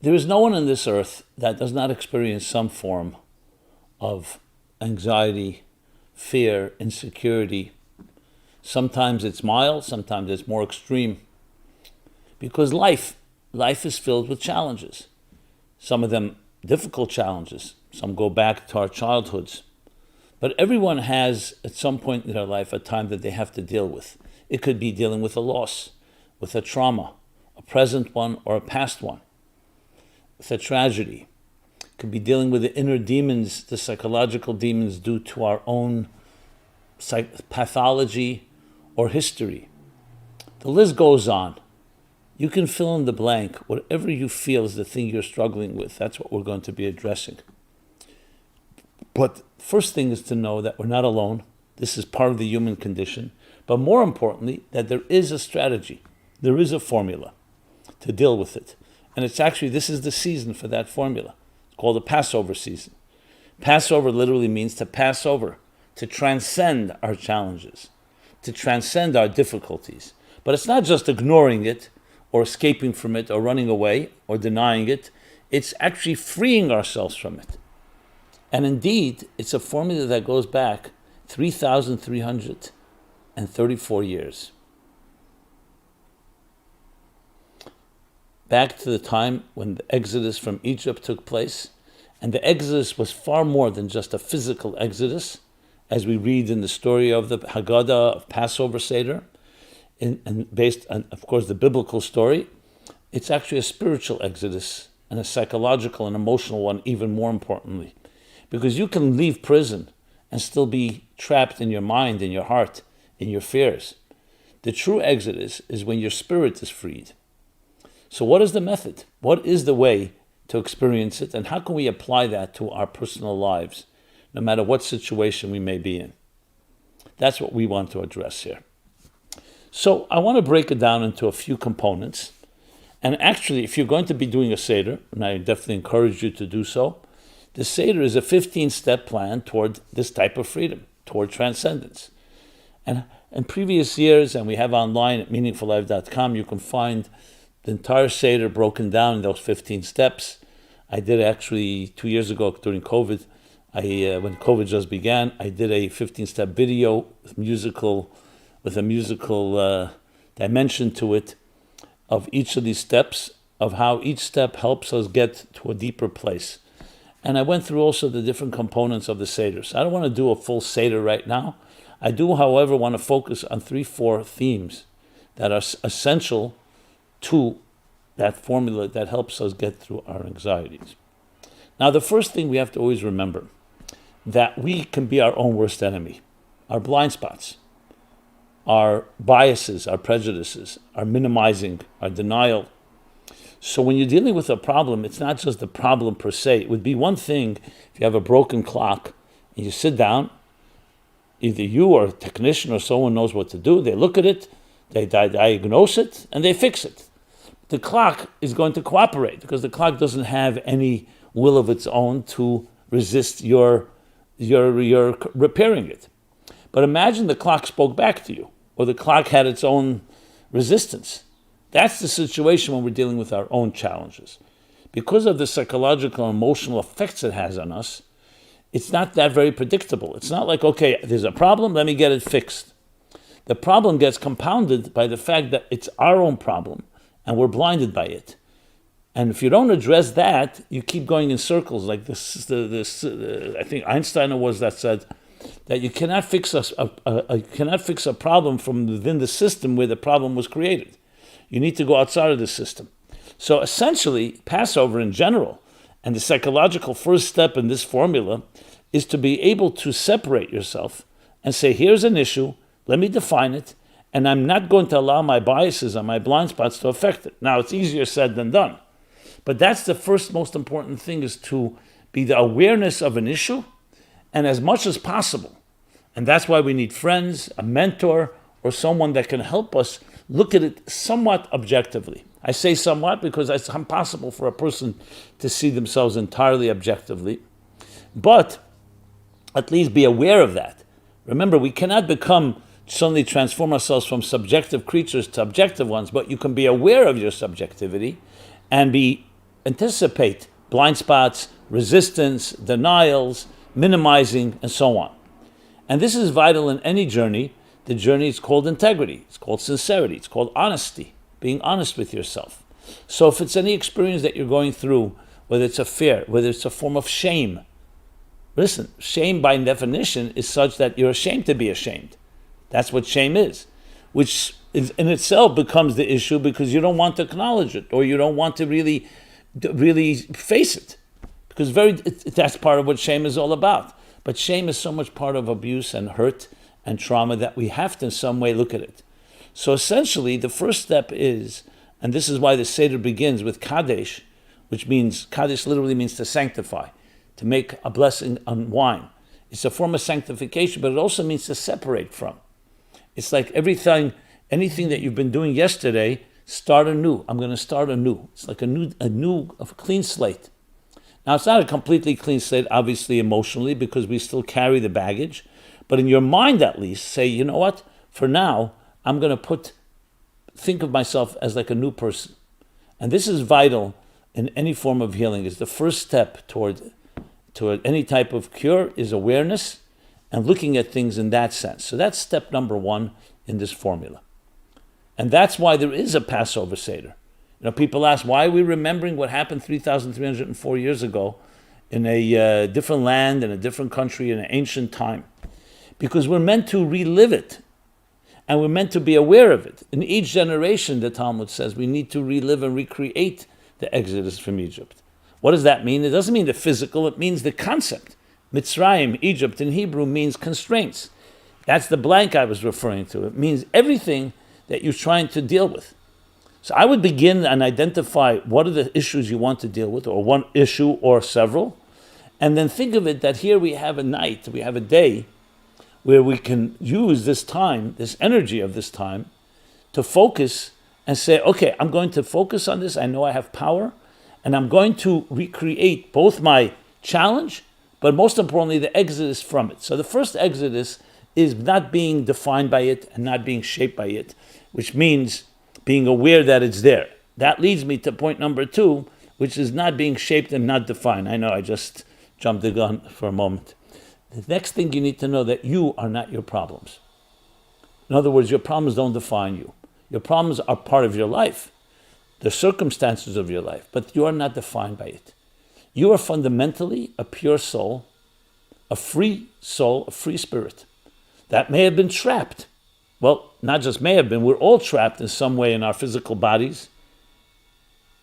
There is no one on this earth that does not experience some form of anxiety, fear, insecurity. Sometimes it's mild, sometimes it's more extreme. Because life is filled with challenges. Some of them difficult challenges. Some go back to our childhoods. But everyone has, at some point in their life, a time that they have to deal with. It could be dealing with a loss, with a trauma, a present one or a past one, with a tragedy. It could be dealing with the inner demons, the psychological demons due to our own pathology or history. The list goes on. You can fill in the blank. Whatever you feel is the thing you're struggling with. That's what we're going to be addressing. But first thing is to know that we're not alone. This is part of the human condition. But more importantly, that there is a strategy. There is a formula to deal with it. And it's actually, this is the season for that formula. It's called the Passover season. Passover literally means to pass over, to transcend our challenges, to transcend our difficulties. But it's not just ignoring it, or escaping from it, or running away, or denying it. It's actually freeing ourselves from it. And indeed, it's a formula that goes back 3,334 years. Back to the time when the exodus from Egypt took place. And the exodus was far more than just a physical exodus, as we read in the story of the Haggadah of Passover Seder, and based on, of course, the biblical story. It's actually a spiritual exodus and a psychological and emotional one, even more importantly. Because you can leave prison and still be trapped in your mind, in your heart, in your fears. The true exodus is when your spirit is freed. So what is the method? What is the way to experience it? And how can we apply that to our personal lives, no matter what situation we may be in? That's what we want to address here. So I want to break it down into a few components. And actually, if you're going to be doing a Seder, and I definitely encourage you to do so, the Seder is a 15-step plan toward this type of freedom, toward transcendence. And in previous years, and we have online at meaningfullife.com, you can find the entire Seder broken down in those 15 steps. I did actually 2 years ago during COVID. When COVID just began, I did a 15-step video with a musical dimension to it of each of these steps, of how each step helps us get to a deeper place. And I went through also the different components of the Seder. So I don't want to do a full Seder right now. I do, however, want to focus on 3-4 themes that are essential to that formula that helps us get through our anxieties. Now, the first thing we have to always remember, that we can be our own worst enemy. Our blind spots, our biases, our prejudices, our minimizing, our denial. So when you're dealing with a problem, it's not just the problem per se. It would be one thing if you have a broken clock and you sit down, either you or a technician or someone knows what to do, they look at it, they diagnose it, and they fix it. The clock is going to cooperate because the clock doesn't have any will of its own to resist your repairing it. But imagine the clock spoke back to you, or the clock had its own resistance. That's the situation when we're dealing with our own challenges. Because of the psychological and emotional effects it has on us, it's not that very predictable. It's not like, okay, there's a problem, let me get it fixed. The problem gets compounded by the fact that it's our own problem, and we're blinded by it. And if you don't address that, you keep going in circles. Like this I think Einstein was that said that you cannot fix a problem from within the system where the problem was created. You need to go outside of the system. So essentially, Passover in general, and the psychological first step in this formula, is to be able to separate yourself and say, here's an issue, let me define it, and I'm not going to allow my biases and my blind spots to affect it. Now, it's easier said than done. But that's the first most important thing, is to be the awareness of an issue, and as much as possible. And that's why we need friends, a mentor, or someone that can help us look at it somewhat objectively. I say somewhat because it's impossible for a person to see themselves entirely objectively. But at least be aware of that. Remember, we cannot suddenly transform ourselves from subjective creatures to objective ones, but you can be aware of your subjectivity and be anticipate blind spots, resistance, denials, minimizing, and so on. And this is vital in any journey. The journey is called integrity. It's called sincerity. It's called honesty, being honest with yourself. So if it's any experience that you're going through, whether it's a fear, whether it's a form of shame, listen, shame by definition is such that you're ashamed to be ashamed. That's what shame is, which in itself becomes the issue because you don't want to acknowledge it, or you don't want to really face it, because that's part of what shame is all about. But shame is so much part of abuse and hurt and trauma that we have to in some way look at it. So essentially, the first step is, and this is why the Seder begins with Kadesh, which means, Kadesh literally means to sanctify, to make a blessing on wine. It's a form of sanctification, but it also means to separate from. It's like anything that you've been doing yesterday, start anew. I'm going to start anew. It's like a clean slate. Now, it's not a completely clean slate, obviously, emotionally, because we still carry the baggage. But in your mind, at least, say, you know what? For now, I'm going to think of myself as like a new person. And this is vital in any form of healing. It's the first step toward any type of cure is awareness and looking at things in that sense. So that's step number one in this formula. And that's why there is a Passover Seder. People ask, why are we remembering what happened 3,304 years ago in a different land, in a different country, in an ancient time? Because we're meant to relive it, and we're meant to be aware of it. In each generation, the Talmud says, we need to relive and recreate the Exodus from Egypt. What does that mean? It doesn't mean the physical, it means the concept. Mitzrayim, Egypt in Hebrew, means constraints. That's the blank I was referring to. It means everything that you're trying to deal with. So I would begin and identify what are the issues you want to deal with, or one issue or several, and then think of it that here we have a night, we have a day where we can use this time, this energy of this time, to focus and say, okay, I'm going to focus on this. I know I have power, and I'm going to recreate both my challenge, but most importantly, the exodus from it. So the first exodus is not being defined by it and not being shaped by it, which means being aware that it's there. That leads me to point number two, which is not being shaped and not defined. I know I just jumped the gun for a moment. The next thing you need to know that you are not your problems. In other words, your problems don't define you. Your problems are part of your life, the circumstances of your life, but you are not defined by it. You are fundamentally a pure soul, a free spirit that may have been trapped. Well, not just may have been, we're all trapped in some way in our physical bodies,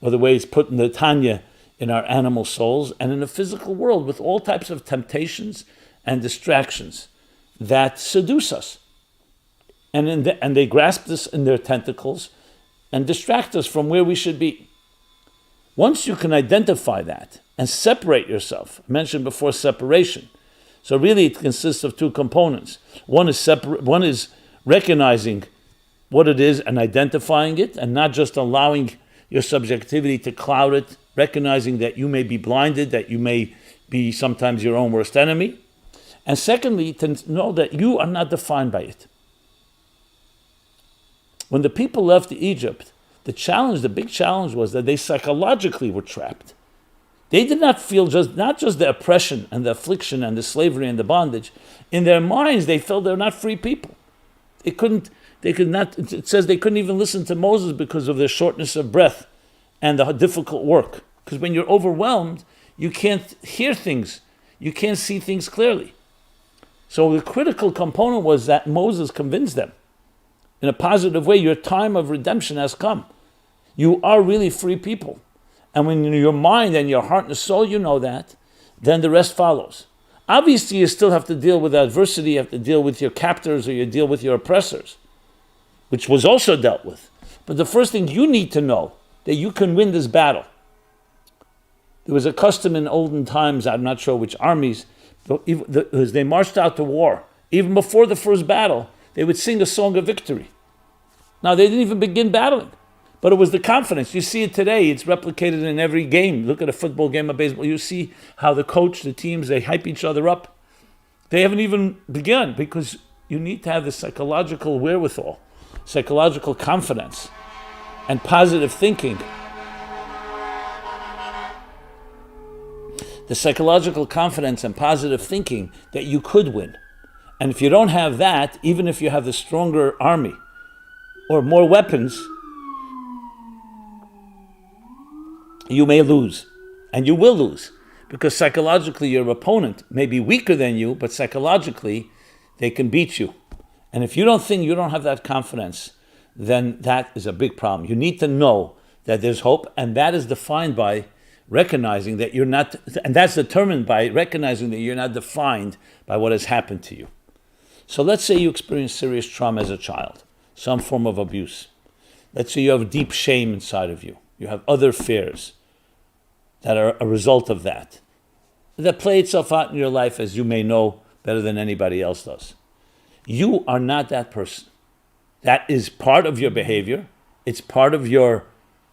or the way it's put in the Tanya, in our animal souls, and in the physical world with all types of temptations and distractions that seduce us. And they grasp us in their tentacles and distract us from where we should be. Once you can identify that and separate yourself, I mentioned before separation. So really it consists of two components. One is recognizing what it is and identifying it, and not just allowing your subjectivity to cloud it, recognizing that you may be blinded, that you may be sometimes your own worst enemy. And secondly, to know that you are not defined by it. When the people left Egypt, the big challenge was that they psychologically were trapped. They did not feel not just the oppression and the affliction and the slavery and the bondage. In their minds, they felt they're not free people. It says they couldn't even listen to Moses because of their shortness of breath and the difficult work. Because when you're overwhelmed, you can't hear things. You can't see things clearly. So the critical component was that Moses convinced them in a positive way, your time of redemption has come. You are really free people. And when your mind and your heart and soul, you know that, then the rest follows. Obviously, you still have to deal with adversity, you have to deal with your captors, or you deal with your oppressors, which was also dealt with. But the first thing you need to know, that you can win this battle. There was a custom in olden times, I'm not sure which armies, as they marched out to war, even before the first battle, they would sing a song of victory. Now, they didn't even begin battling, but it was the confidence. You see it today. It's replicated in every game. Look at a football game, a baseball. You see how the coach, the teams, they hype each other up. They haven't even begun, because you need to have the psychological wherewithal, psychological confidence, and positive thinking the psychological confidence and positive thinking that you could win. And if you don't have that, even if you have the stronger army or more weapons, you may lose. And you will lose. Because psychologically your opponent may be weaker than you, but psychologically they can beat you. And if you don't think you don't have that confidence, then that is a big problem. You need to know that there's hope, and that is defined by recognizing that you're not, and that's determined by recognizing that you're not defined by what has happened to you. So let's say you experience serious trauma as a child, some form of abuse. Let's say you have deep shame inside of you. You have other fears that are a result of that play itself out in your life, as you may know better than anybody else does. You are not that person. That is part of your behavior. It's part of your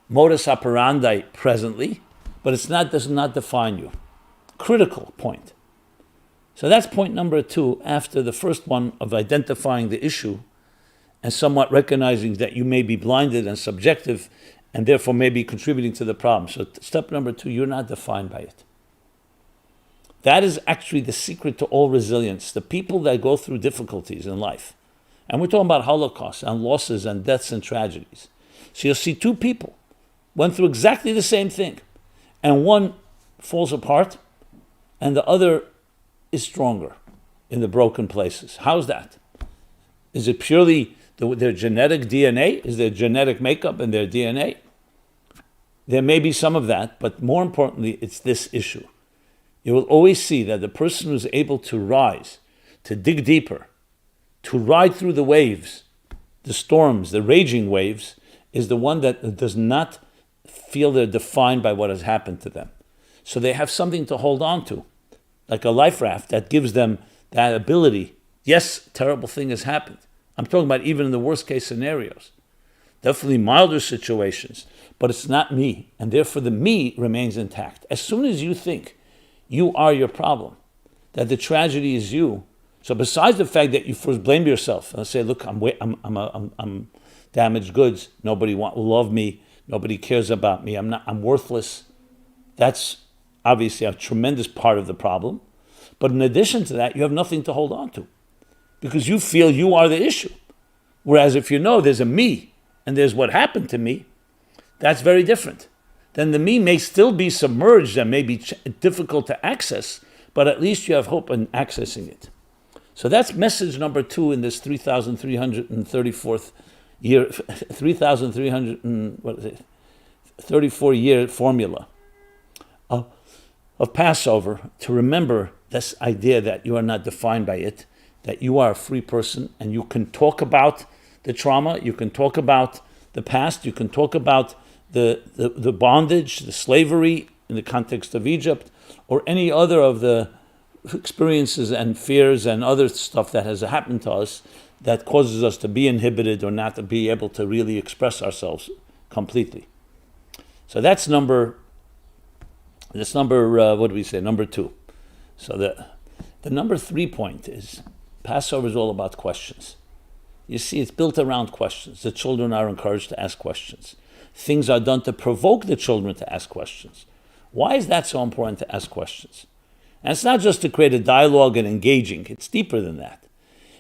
modus operandi presently, but does not define you. Critical point. So that's point number 2, after the first one of identifying the issue and somewhat recognizing that you may be blinded and subjective and therefore may be contributing to the problem. So step number 2, you're not defined by it. That is actually the secret to all resilience. The people that go through difficulties in life, and we're talking about Holocaust and losses and deaths and tragedies. So you'll see 2 people went through exactly the same thing, and one falls apart and the other is stronger in the broken places. How's that? Is it purely their genetic DNA? Is there genetic makeup in their DNA? There may be some of that, but more importantly, it's this issue. You will always see that the person who's able to rise, to dig deeper, to ride through the waves, the storms, the raging waves, is the one that does not feel they're defined by what has happened to them. So they have something to hold on to, like a life raft that gives them that ability. Yes, terrible thing has happened. I'm talking about even in the worst case scenarios. Definitely milder situations, but it's not me. And therefore the me remains intact. As soon as you think you are your problem, that the tragedy is you, so besides the fact that you first blame yourself and say, look, I'm damaged goods, nobody will love me, nobody cares about me, I'm worthless. That's obviously a tremendous part of the problem. But in addition to that, you have nothing to hold on to because you feel you are the issue. Whereas if you know there's a me and there's what happened to me, that's very different. Then the me may still be submerged and may be difficult to access, but at least you have hope in accessing it. So that's message number 2 in this 3,334th year, 3,334 year formula of Passover, to remember this idea that you are not defined by it, that you are a free person and you can talk about the trauma, you can talk about the past, you can talk about the bondage, the slavery in the context of Egypt, or any other of the experiences and fears and other stuff that has happened to us that causes us to be inhibited or not to be able to really express ourselves completely. So that's number what do we say? Number 2. So the number 3 point is Passover is all about questions. You see, it's built around questions. The children are encouraged to ask questions. Things are done to provoke the children to ask questions. Why is that so important to ask questions? And it's not just to create a dialogue and engaging. It's deeper than that.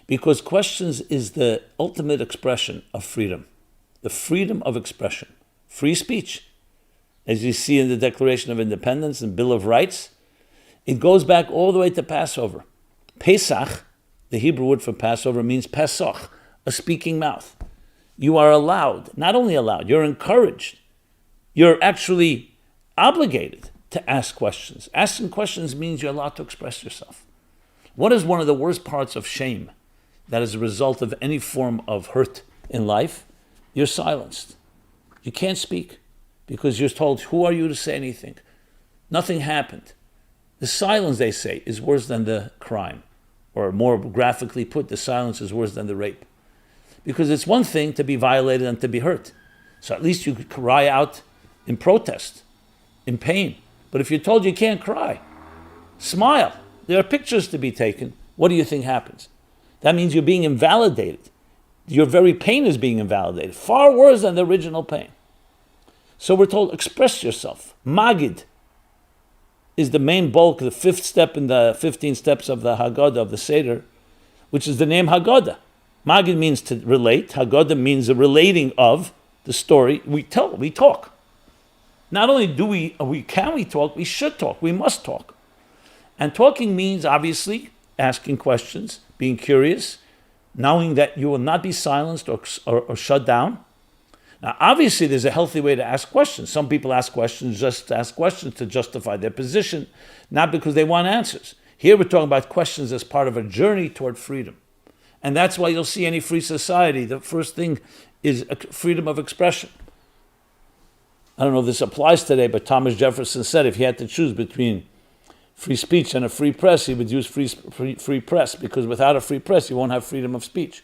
Because questions is the ultimate expression of freedom. The freedom of expression. Free speech. As you see in the Declaration of Independence and Bill of Rights, it goes back all the way to Passover. Pesach, the Hebrew word for Passover, means Pesach, a speaking mouth. You are allowed, not only allowed, you're encouraged. You're actually obligated to ask questions. Asking questions means you're allowed to express yourself. What is one of the worst parts of shame that is a result of any form of hurt in life? You're silenced. You can't speak because you're told, who are you to say anything? Nothing happened. The silence, they say, is worse than the crime. Or more graphically put, the silence is worse than the rape. Because it's one thing to be violated and to be hurt. So at least you could cry out in protest, in pain. But if you're told you can't cry, smile. There are pictures to be taken. What do you think happens? That means you're being invalidated. Your very pain is being invalidated. Far worse than the original pain. So we're told, express yourself. Magid. is the main bulk, the fifth step in the 15 steps of the Haggadah, of the Seder, which is the name Haggadah. Magid means to relate. Haggadah means the relating of the story. We talk. Not only can we talk, we should talk, we must talk. And talking means, obviously, asking questions, being curious, knowing that you will not be silenced or shut down. Now, obviously, there's a healthy way to ask questions. Some people ask questions just to ask questions to justify their position, not because they want answers. Here we're talking about questions as part of a journey toward freedom. And that's why you'll see any free society, the first thing is freedom of expression. I don't know if this applies today, but Thomas Jefferson said if he had to choose between free speech and a free press, he would use free press, because without a free press, you won't have freedom of speech.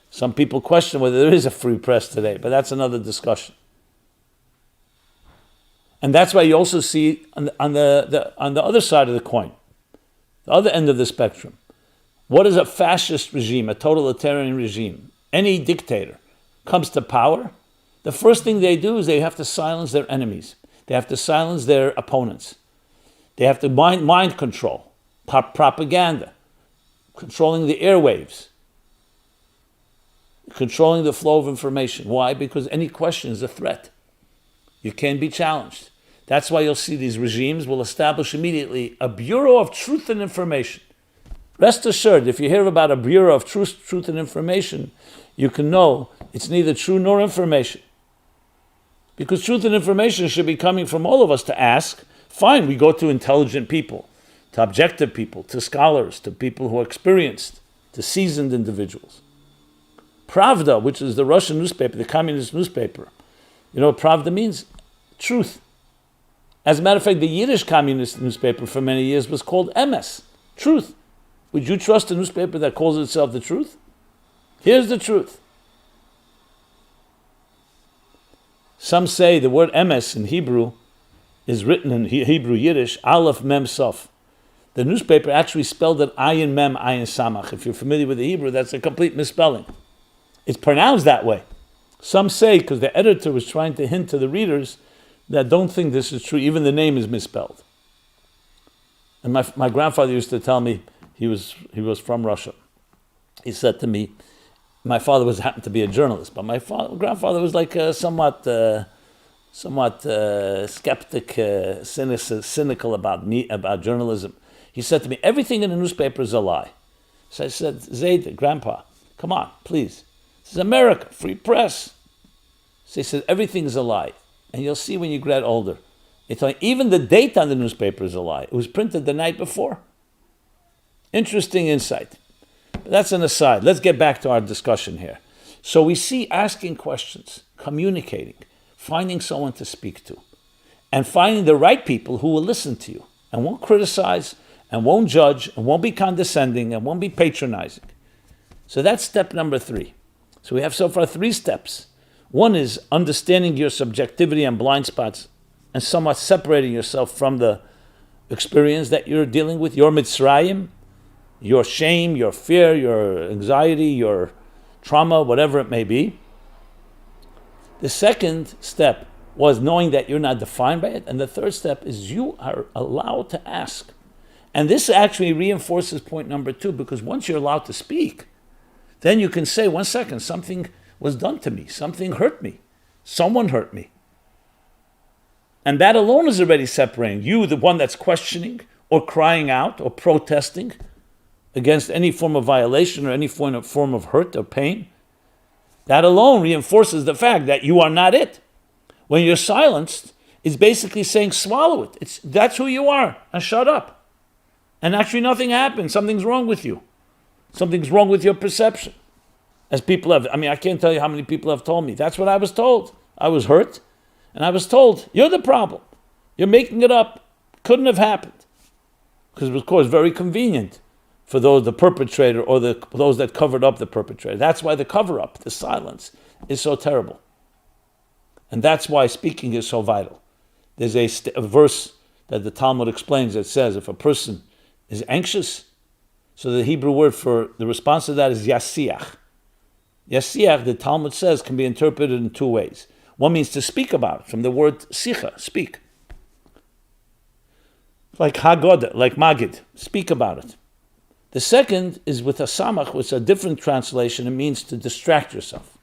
Some people question whether there is a free press today, but that's another discussion. And that's why you also see on the other side of the coin, the other end of the spectrum, what is a fascist regime, a totalitarian regime? Any dictator comes to power, the first thing they do is they have to silence their enemies. They have to silence their opponents. They have to mind control, propaganda, controlling the airwaves, controlling the flow of information. Why? Because any question is a threat. You can be challenged. That's why you'll see these regimes will establish immediately a Bureau of Truth and Information. Rest assured, if you hear about a Bureau of Truth and Information, you can know it's neither true nor information. Because truth and information should be coming from all of us to ask. Fine, we go to intelligent people, to objective people, to scholars, to people who are experienced, to seasoned individuals. Pravda, which is the Russian newspaper, the communist newspaper, you know what Pravda means? Truth. As a matter of fact, the Yiddish communist newspaper for many years was called MS, truth. Would you trust a newspaper that calls itself the truth? Here's the truth. Some say the word emes in Hebrew is written in Hebrew Yiddish, Aleph Mem Sof. The newspaper actually spelled it Ayin Mem Ayin Samach. If you're familiar with the Hebrew, that's a complete misspelling. It's pronounced that way. Some say, because the editor was trying to hint to the readers that don't think this is true, even the name is misspelled. And my grandfather used to tell me, he was from Russia. He said to me, my father happened to be a journalist, but my grandfather was like somewhat skeptic, cynical about journalism. He said to me, everything in the newspaper is a lie. So I said, Zayd, Grandpa, come on, please. This is America, free press. So he said, everything is a lie. And you'll see when you get older. Even the date on the newspaper is a lie. It was printed the night before. Interesting insight. But that's an aside. Let's get back to our discussion here. So we see asking questions, communicating, finding someone to speak to, and finding the right people who will listen to you and won't criticize and won't judge and won't be condescending and won't be patronizing. So that's step number 3. So we have so far 3 steps. One is understanding your subjectivity and blind spots and somewhat separating yourself from the experience that you're dealing with, your Mitzrayim, your shame, your fear, your anxiety, your trauma, whatever it may be. The second step was knowing that you're not defined by it. And the third step is you are allowed to ask. And this actually reinforces point number 2, because once you're allowed to speak, then you can say, 1 second, something was done to me, something hurt me, someone hurt me. And that alone is already separating you, the one that's questioning or crying out or protesting against any form of violation or any form of hurt or pain. That alone reinforces the fact that you are not it. When you're silenced, it's basically saying swallow it. That's who you are, and shut up. And actually nothing happened. Something's wrong with you. Something's wrong with your perception. As people have, I can't tell you how many people have told me. That's what I was told. I was hurt, and I was told, you're the problem. You're making it up. Couldn't have happened. Because it was, of course, very convenient for the perpetrator or those that covered up the perpetrator. That's why the cover-up, the silence, is so terrible. And that's why speaking is so vital. There's a verse that the Talmud explains that says if a person is anxious, so the Hebrew word for the response to that is yasiach. Yasiach, the Talmud says, can be interpreted in 2 ways. One means to speak about it, from the word sicha, speak. like Haggadah, like Magid. Speak about it. The second is with a samach, which is a different translation. It means to distract yourself.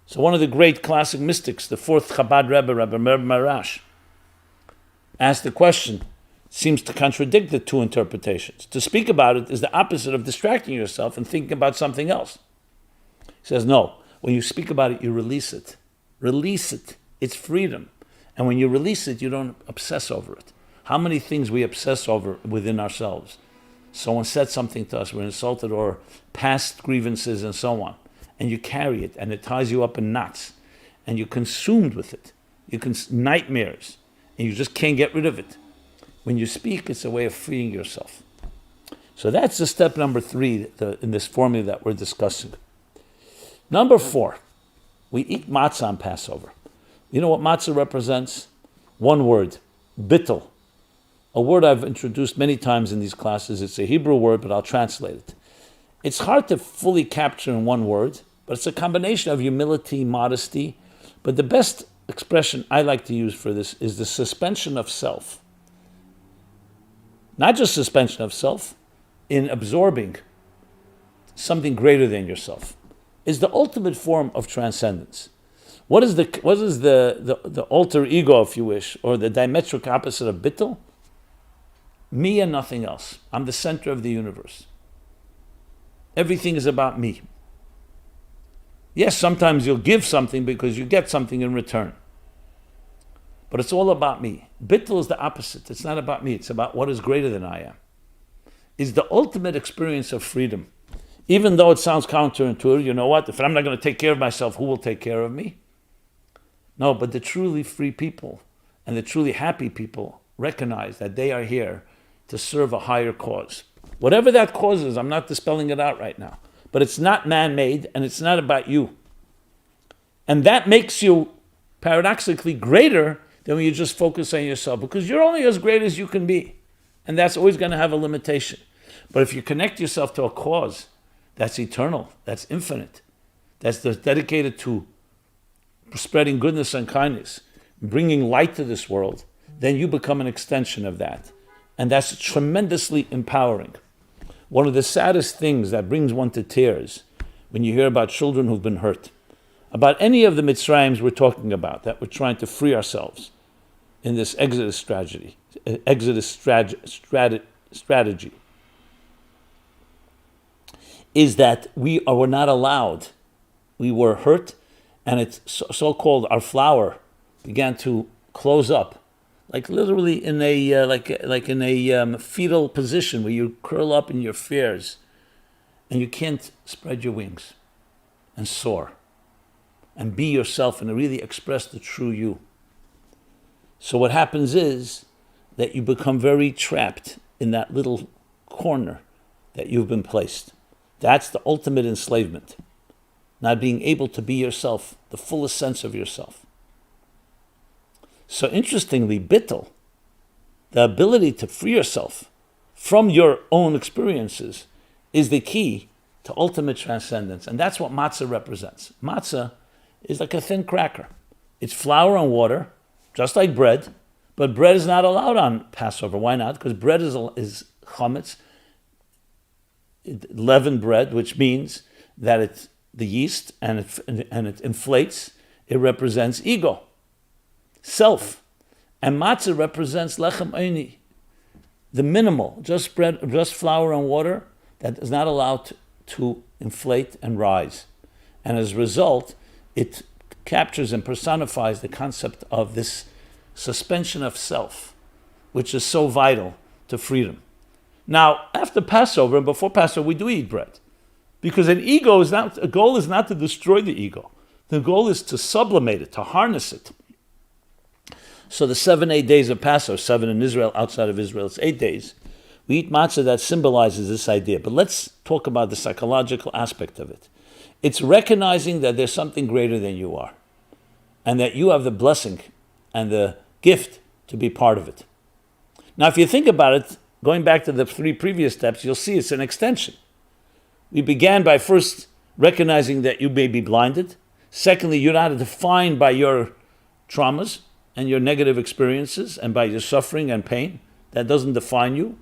So one of the great classic mystics, the fourth Chabad Rebbe, Rabbi Meir Marash, asked the question, seems to contradict the two interpretations. To speak about it is the opposite of distracting yourself and thinking about something else. He says, no, when you speak about it, you release it. Release it. It's freedom. And when you release it, you don't obsess over it. How many things we obsess over within ourselves? Someone said something to us, we're insulted, or past grievances and so on. And you carry it, and it ties you up in knots. And you're consumed with it. Nightmares. And you just can't get rid of it. When you speak, it's a way of freeing yourself. So that's the step number 3 in this formula that we're discussing. Number 4, we eat matzah on Passover. You know what matzah represents? One word, bittul. A word I've introduced many times in these classes. It's a Hebrew word, but I'll translate it. It's hard to fully capture in one word, but it's a combination of humility, modesty. But the best expression I like to use for this is the suspension of self. Not just suspension of self, in absorbing something greater than yourself, is the ultimate form of transcendence. What is the alter ego, if you wish, or the diametric opposite of bittul? Me and nothing else. I'm the center of the universe. Everything is about me. Yes, sometimes you'll give something because you get something in return. But it's all about me. Bittul is the opposite. It's not about me. It's about what is greater than I am. It's the ultimate experience of freedom. Even though it sounds counterintuitive, you know what? If I'm not going to take care of myself, who will take care of me? No, but the truly free people and the truly happy people recognize that they are here to serve a higher cause. Whatever that cause is, I'm not dispelling it out right now. But it's not man-made, and it's not about you. And that makes you paradoxically greater than when you just focus on yourself, because you're only as great as you can be. And that's always going to have a limitation. But if you connect yourself to a cause that's eternal, that's infinite, that's dedicated to spreading goodness and kindness, bringing light to this world, then you become an extension of that. And that's tremendously empowering. One of the saddest things that brings one to tears when you hear about children who've been hurt, about any of the Mitzrayims we're talking about, that we're trying to free ourselves in this Exodus strategy, is that we were not allowed. We were hurt, and it's so-called our flower began to close up, like literally in a like in a fetal position where you curl up in your fears, and you can't spread your wings and soar and be yourself and really express the true you. So what happens is that you become very trapped in that little corner that you've been placed. That's the ultimate enslavement, not being able to be yourself, the fullest sense of yourself. So interestingly, bittul, the ability to free yourself from your own experiences, is the key to ultimate transcendence. And that's what matzah represents. Matzah is like a thin cracker. It's flour and water, just like bread, but bread is not allowed on Passover. Why not? Because bread is chametz, leavened bread, which means that it's the yeast and it inflates. It represents ego, self. And matzah represents lechem eini, the minimal, just bread, just flour and water that is not allowed to inflate and rise. And as a result, it captures and personifies the concept of this suspension of self, which is so vital to freedom. Now, after Passover and before Passover, we do eat bread. Because a goal is not to destroy the ego. The goal is to sublimate it, to harness it. So the 7-8 days of Passover, 7 in Israel, outside of Israel, it's 8 days. We eat matzah that symbolizes this idea. But let's talk about the psychological aspect of it. It's recognizing that there's something greater than you are, and that you have the blessing and the gift to be part of it. Now, if you think about it, going back to the 3 previous steps, you'll see it's an extension. We began by first recognizing that you may be blinded. Secondly, you're not defined by your traumas and your negative experiences and by your suffering and pain. That doesn't define you.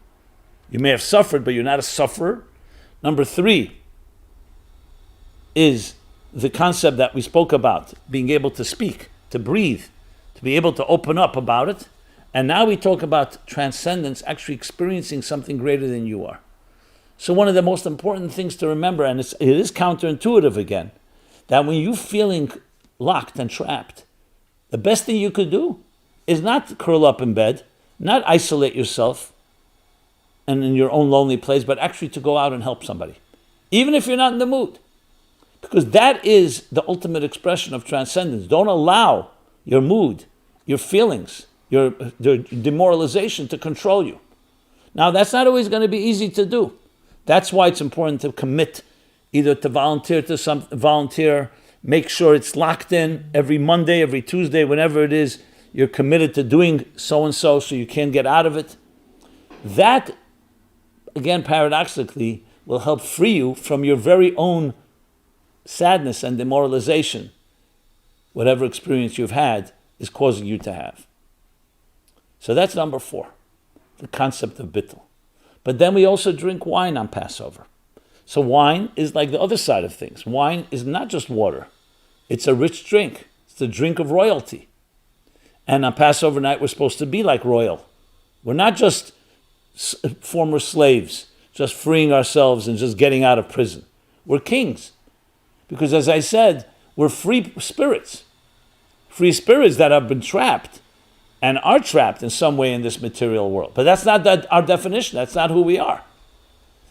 You may have suffered, but you're not a sufferer. Number 3 is the concept that we spoke about, being able to speak, to breathe, to be able to open up about it. And now we talk about transcendence, actually experiencing something greater than you are. So one of the most important things to remember, and it is counterintuitive again, that when you're feeling locked and trapped, the best thing you could do is not curl up in bed, not isolate yourself and in your own lonely place, but actually to go out and help somebody, even if you're not in the mood. Because that is the ultimate expression of transcendence. Don't allow your mood, your feelings, your demoralization to control you. Now, that's not always going to be easy to do. That's why it's important to commit, either to volunteer, make sure it's locked in every Monday, every Tuesday, whenever it is, you're committed to doing so-and-so so you can't get out of it. That, again, paradoxically, will help free you from your very own sadness and demoralization, whatever experience you've had is causing you to have. So that's number 4, the concept of bittul. But then we also drink wine on Passover. So wine is like the other side of things. Wine is not just water. It's a rich drink. It's the drink of royalty. And on Passover night, we're supposed to be like royal. We're not just former slaves, just freeing ourselves and just getting out of prison. We're kings. Because as I said, we're free spirits that have been trapped and are trapped in some way in this material world. But that's not our definition. That's not who we are.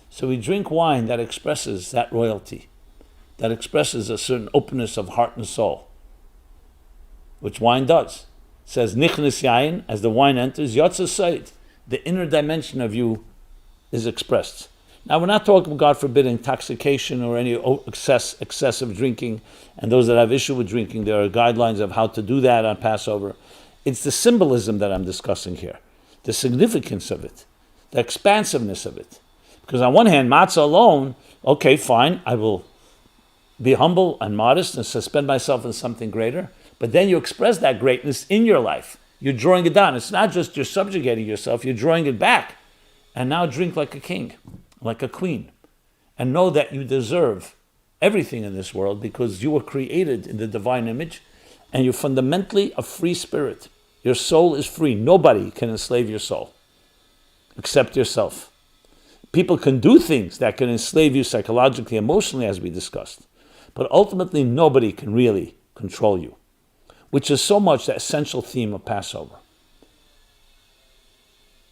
So we drink wine that expresses that royalty, that expresses a certain openness of heart and soul, which wine does. It says, Nichnas yain, as the wine enters, yotza sayid, the inner dimension of you is expressed. Now, we're not talking, God forbid, intoxication or any excessive drinking. And those that have issue with drinking, there are guidelines of how to do that on Passover. It's the symbolism that I'm discussing here, the significance of it, the expansiveness of it. Because on one hand, matzah alone, okay, fine, I will be humble and modest and suspend myself in something greater. But then you express that greatness in your life. You're drawing it down. It's not just you're subjugating yourself, you're drawing it back. And now drink like a king, like a queen. And know that you deserve everything in this world because you were created in the divine image and you're fundamentally a free spirit. Your soul is free. Nobody can enslave your soul except yourself. People can do things that can enslave you psychologically, emotionally, as we discussed. But ultimately, nobody can really control you, which is so much the essential theme of Passover.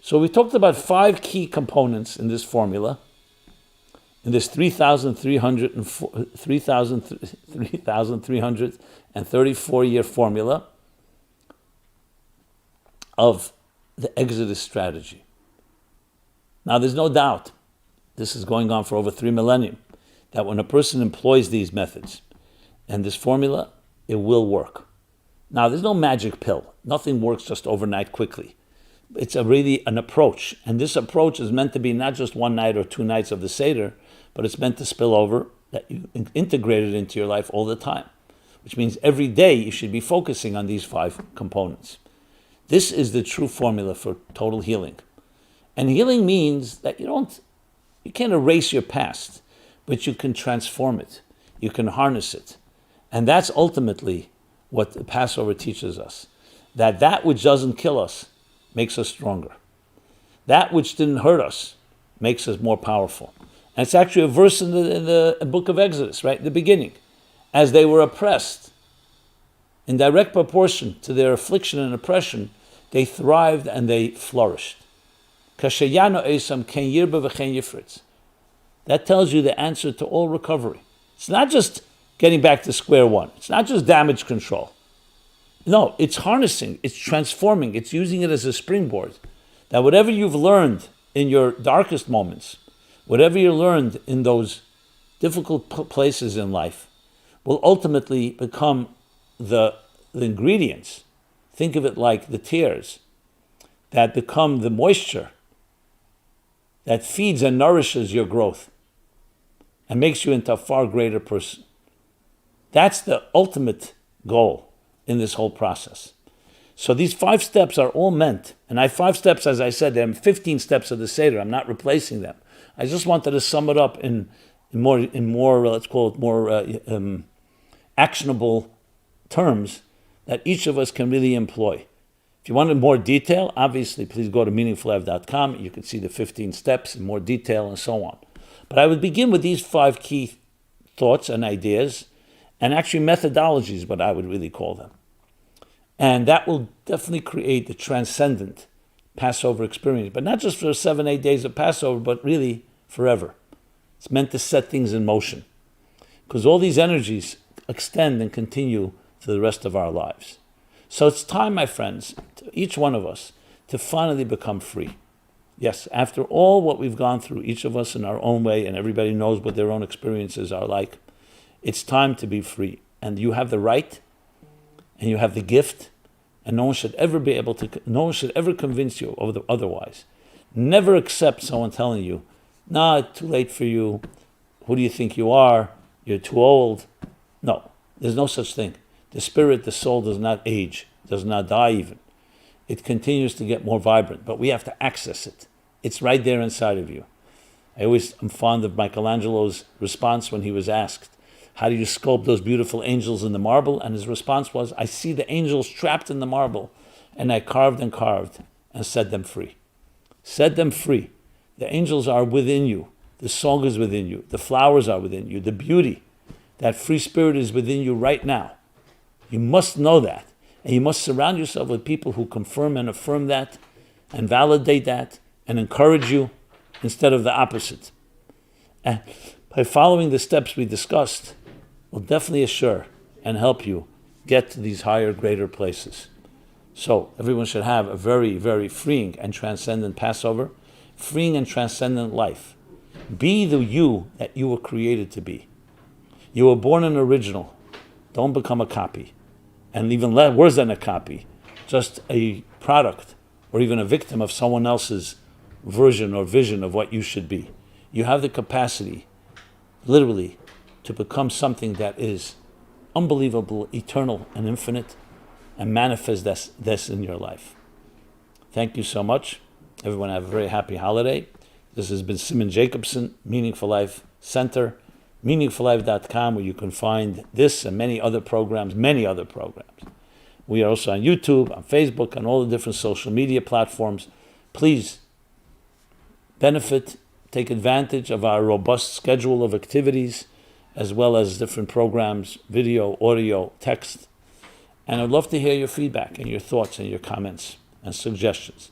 So we talked about 5 key components in this formula, in this 3,334-year formula of the Exodus strategy. Now, there's no doubt, this is going on for over 3 millennia, that when a person employs these methods and this formula, it will work. Now, there's no magic pill. Nothing works just overnight quickly. It's really an approach. And this approach is meant to be not just 1 night or 2 nights of the Seder, but it's meant to spill over, that you integrate it into your life all the time. Which means every day you should be focusing on these 5 components. This is the true formula for total healing. And healing means that you can't erase your past, but you can transform it. You can harness it. And that's ultimately what the Passover teaches us. That which doesn't kill us makes us stronger. That which didn't hurt us makes us more powerful. And it's actually a verse in the book of Exodus, right? The beginning. As they were oppressed, in direct proportion to their affliction and oppression, they thrived and they flourished. That tells you the answer to all recovery. It's not just getting back to square one. It's not just damage control. No, it's harnessing, it's transforming, it's using it as a springboard. That whatever you've learned in your darkest moments, whatever you learned in those difficult places in life, will ultimately become the ingredients. Think of it like the tears that become the moisture that feeds and nourishes your growth and makes you into a far greater person. That's the ultimate goal in this whole process. So these 5 steps are all meant, and 5 steps, as I said, there are 15 steps of the Seder. I'm not replacing them. I just wanted to sum it up in more, let's call it more actionable terms that each of us can really employ. If you wanted more detail, obviously, please go to meaningfullife.com. You can see the 15 steps in more detail and so on. But I would begin with these 5 key thoughts and ideas, and actually methodologies, what I would really call them. And that will definitely create the transcendent Passover experience, but not just for 7-8 days of Passover, but really forever. It's meant to set things in motion, because all these energies extend and continue to the rest of our lives. So it's time, my friends, to each one of us, to finally become free. Yes, after all what we've gone through, each of us in our own way, and everybody knows what their own experiences are like, it's time to be free. And you have the right, and you have the gift, and no one should ever convince you of the otherwise. Never accept someone telling you, nah, it's too late for you. Who do you think you are? You're too old. No, there's no such thing. The spirit, the soul does not age, does not die even. It continues to get more vibrant, but we have to access it. It's right there inside of you. I'm fond of Michelangelo's response when he was asked, how do you sculpt those beautiful angels in the marble? And his response was, I see the angels trapped in the marble, and I carved and set them free. Set them free. The angels are within you. The song is within you. The flowers are within you. The beauty, that free spirit is within you right now. You must know that. And you must surround yourself with people who confirm and affirm that and validate that and encourage you instead of the opposite. And by following the steps we discussed, will definitely assure and help you get to these higher, greater places. So everyone should have a very, very freeing and transcendent Passover, freeing and transcendent life. Be the you that you were created to be. You were born an original. Don't become a copy. And even worse than a copy, just a product or even a victim of someone else's version or vision of what you should be. You have the capacity, literally, to become something that is unbelievable, eternal, and infinite, and manifest this in your life. Thank you so much. Everyone have a very happy holiday. This has been Simon Jacobson, Meaningful Life Center, meaningfullife.com, where you can find this and many other programs. We are also on YouTube, on Facebook, on all the different social media platforms. Please benefit, take advantage of our robust schedule of activities, as well as different programs, video, audio, text. And I'd love to hear your feedback and your thoughts and your comments and suggestions.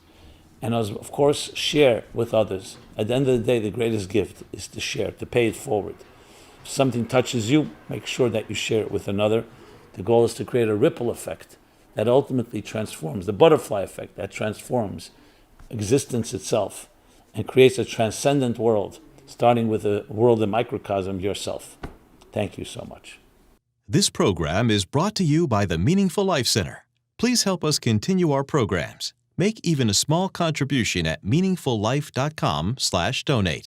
And of course, share with others. At the end of the day, the greatest gift is to share, to pay it forward. If something touches you, make sure that you share it with another. The goal is to create a ripple effect that ultimately transforms, the butterfly effect that transforms existence itself and creates a transcendent world, starting with a world in microcosm yourself. Thank you so much. This program is brought to you by the Meaningful Life Center. Please help us continue our programs. Make even a small contribution at meaningfullife.com/donate.